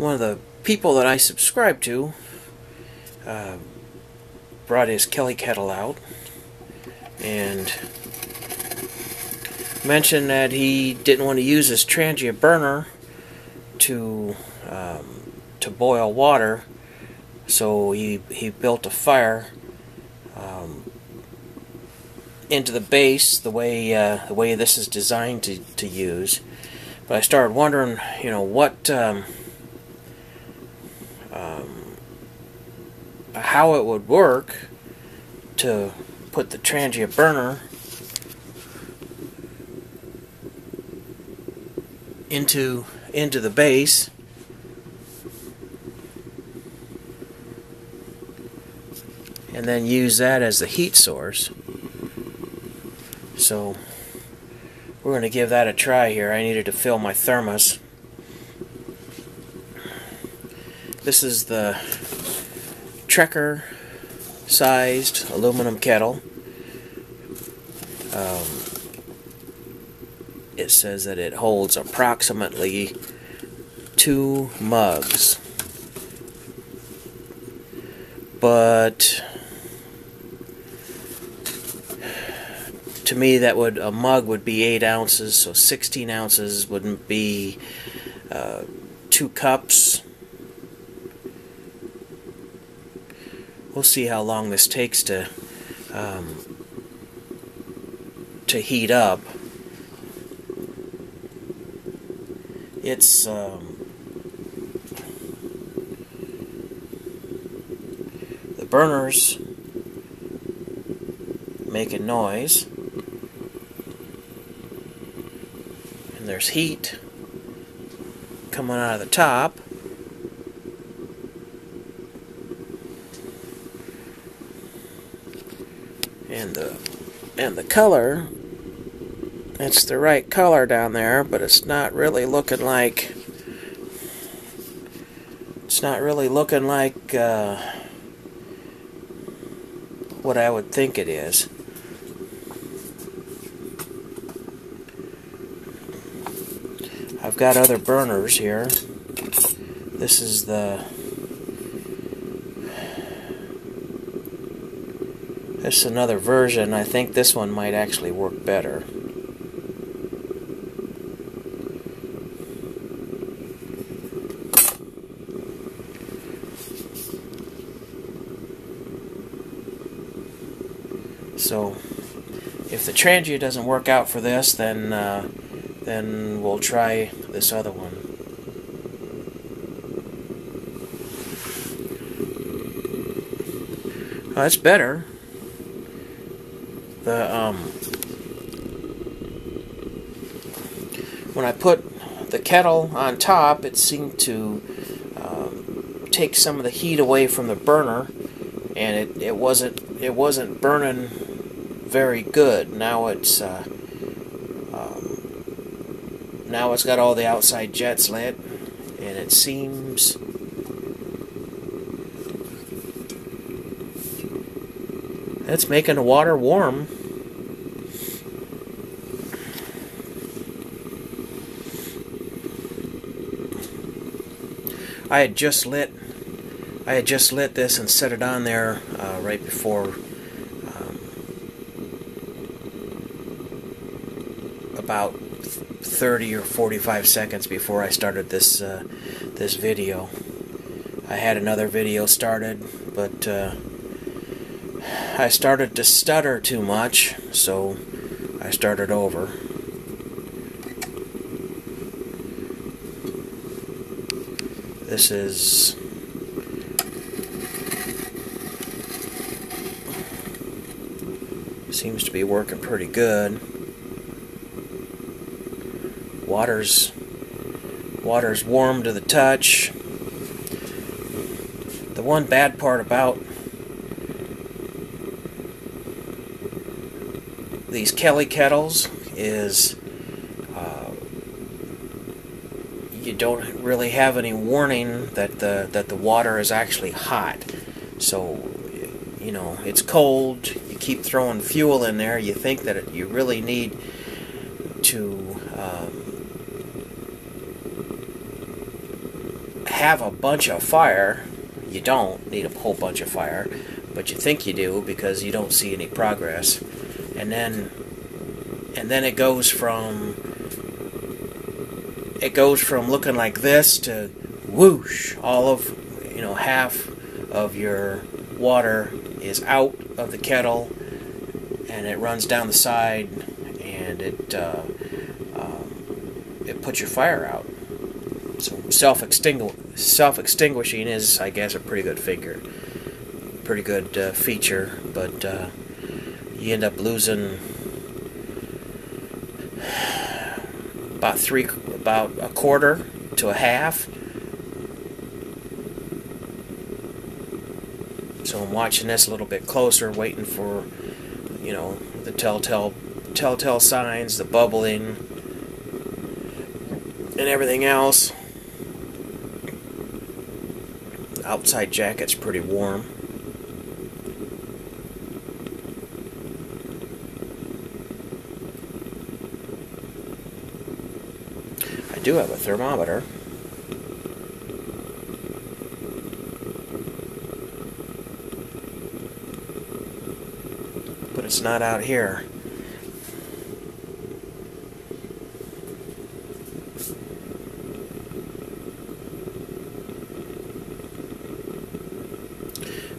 one of the people that I subscribe to brought his Kelley Kettle out and mentioned that he didn't want to use his Trangia burner to boil water, so he built a fire into the base the way this is designed to use. But I started wondering, you know, what how it would work to put the Trangia burner into the base and then use that as the heat source. So we're going to give that a try here. I needed to fill my thermos. This is the Trekker sized aluminum kettle. It says that it holds approximately 2 mugs. But to me, a mug would be 8 ounces, so 16 ounces wouldn't be 2 cups. We'll see how long this takes to heat up. It's the burner's making noise, and there's heat coming out of the top. And the color, it's the right color down there, but it's not really looking like what I would think it is. I've got other burners here. This is another version. I think this one might actually work better. So if the Trangia doesn't work out for this, then we'll try this other one. Oh, that's better. When I put the kettle on top, it seemed to take some of the heat away from the burner, and it wasn't burning very good. Now it's got all the outside jets lit, and it seems it's making the water warm. I had just lit this and set it on there right before about 30 or 45 seconds before I started this video. I had another video started, but I started to stutter too much, so I started over. This seems to be working pretty good. Water's warm to the touch. The one bad part about these Kelley kettles is you don't really have any warning that the water is actually hot. So, you know, it's cold. You keep throwing fuel in there. You think that you really need to have a bunch of fire. You don't need a whole bunch of fire, but you think you do because you don't see any progress. And then it goes from looking like this to whoosh, all of, half of your water is out of the kettle, and it runs down the side, and it puts your fire out. So self-extinguishing is, I guess, a pretty good feature, but you end up losing about a quarter to a half. So I'm watching this a little bit closer, waiting for, the telltale signs, the bubbling, and everything else. The outside jacket's pretty warm. I do have a thermometer. But it's not out here.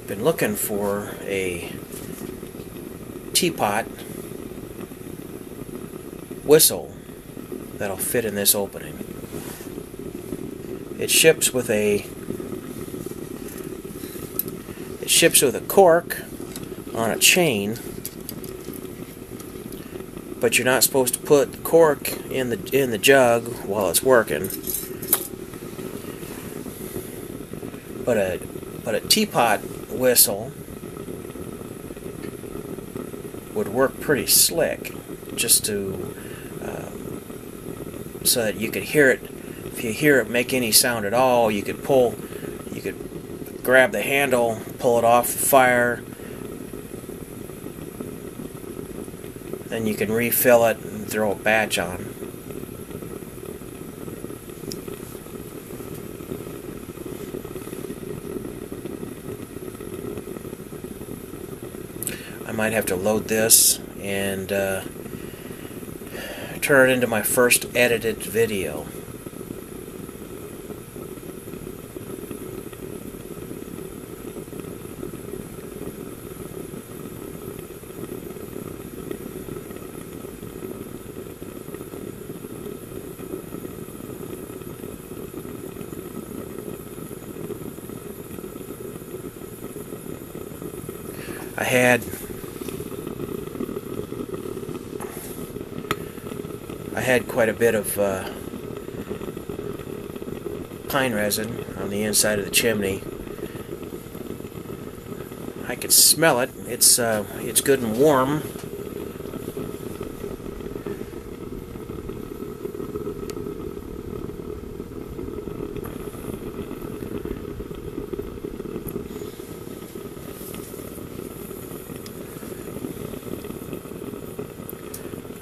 Been looking for a teapot whistle that'll fit in this opening. It ships with a cork on a chain, but you're not supposed to put the cork in the jug while it's working. But a teapot whistle would work pretty slick, just to so that you could hear it. If you hear it make any sound at all, you could grab the handle, pull it off the fire, then you can refill it and throw a batch on. I might have to load this and turn it into my first edited video. I had quite a bit of pine resin on the inside of the chimney. I could smell it. It's good and warm.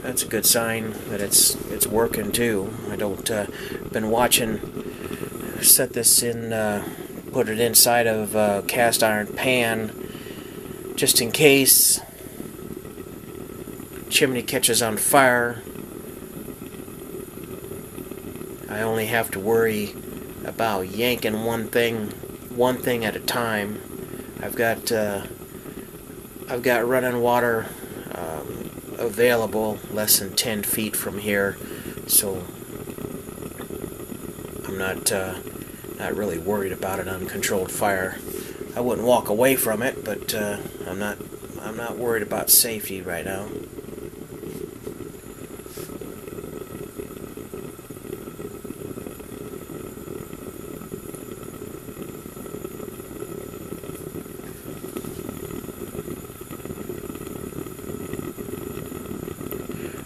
That's a good sign that it's working too. I don't been watching. Set this in, put it inside of a cast iron pan, just in case chimney catches on fire. I only have to worry about yanking one thing at a time. I've got running water available less than 10 feet from here, so I'm not really worried about an uncontrolled fire. I wouldn't walk away from it, but I'm not worried about safety right now.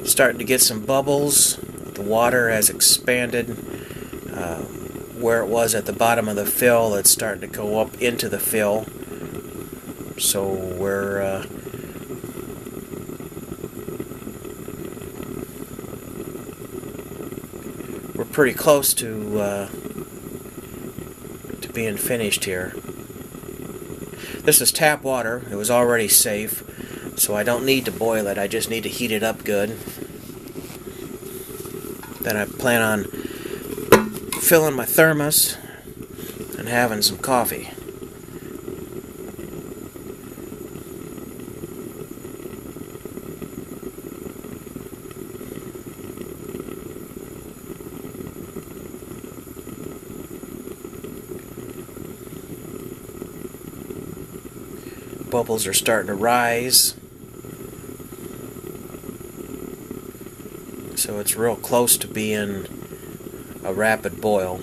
Starting to get some bubbles. The water has expanded. Where it was at the bottom of the fill, it's starting to go up into the fill. So we're pretty close to being finished here. This is tap water. It was already safe, so I don't need to boil it. I just need to heat it up good. Then I plan on filling my thermos and having some coffee. Bubbles are starting to rise, so it's real close to being a rapid boil.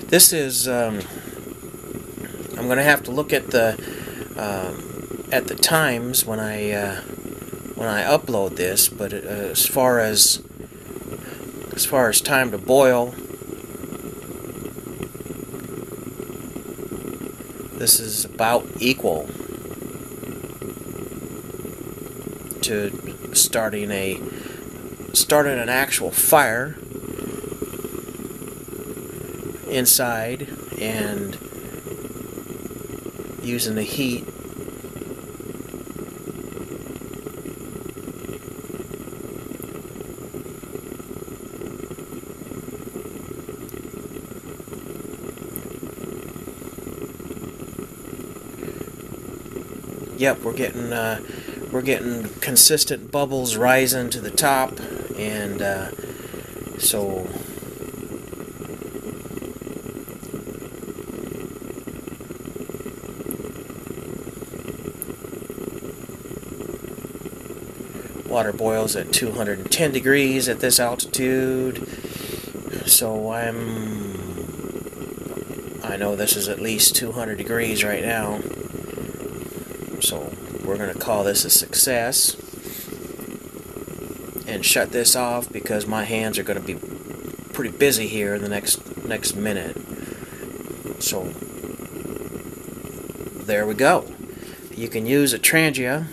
This is I'm going to have to look at the times when I upload this, but as far as time to boil, this is about equal to starting an actual fire inside and using the heat Yep, we're getting consistent bubbles rising to the top, and so water boils at 210 degrees at this altitude. So I know this is at least 200 degrees right now. So we're going to call this a success and shut this off because my hands are going to be pretty busy here in the next minute. So there we go. You can use a Trangia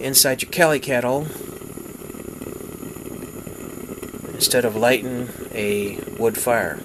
inside your Kelley Kettle instead of lighting a wood fire.